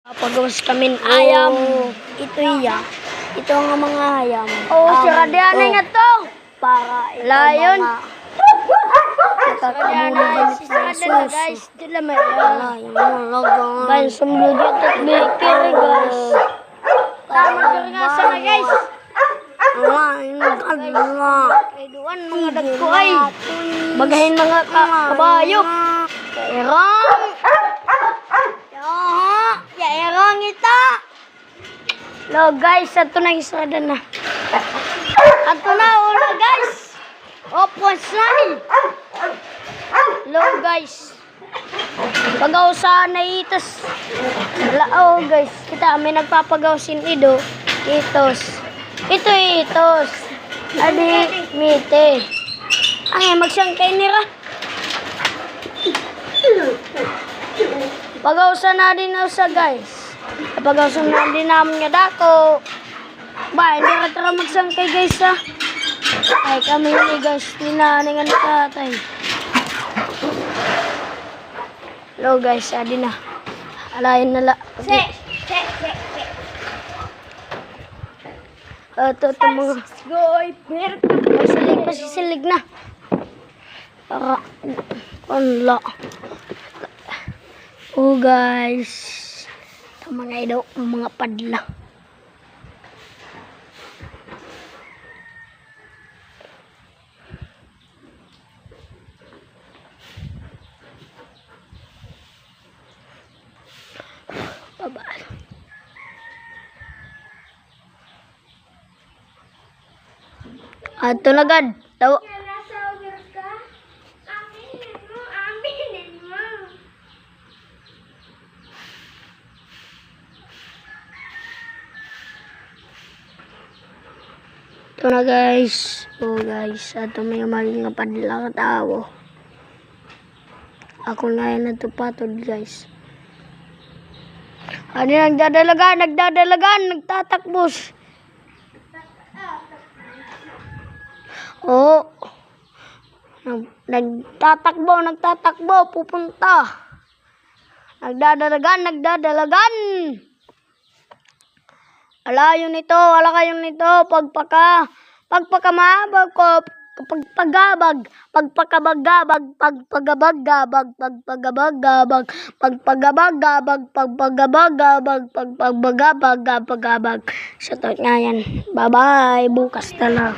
Pagawas kami ng ayam. Ito iya. Ito ang mga ayam. Siradehan na nga to. Para ito Layon. mga nakakamulo din sa suso. Guys, dila may Layon mo lagang. Guys, sumlo dito at bikir guys. Tama dito nga sana guys. Layon kadla. Kaiduan mga dagko ay. Bagahin mga kabayo. Kairang. Kairang ita. Lo guys, ato na isada na. Ato na ulo guys. Opos na ni. Lo guys. Pag-ausahan na itos. Lao guys. Kita may nagpapagawsin ido. Itos. Ito itos. Adi mite. Ay magsangkay nira. Pag-ausahan na din sa guys. Pag-ausahan na din namin nga dako. Ba, hindi ka tara magsangkay guys ha. Ay kami ni guys. Dinaningan tatay. Hello guys, adi na. Alayin na la. Ito mga goy, pero pasilig na. Para konla. Oh guys. Ito mga idaw, mga padla. Bye-bye. Ato na gad. Tawo. Ito na guys. Oh guys. Ato may maging padla ka tao. Ako na yan natupatod guys. Ano nagdadalagan, nagtatakbos. Oo. Nagtatakbo, pupunta. Nagdadalagan. Ala kayo nito, pagpakabagabag, Shoutout nga yan. Bye-bye. Bukas na lang.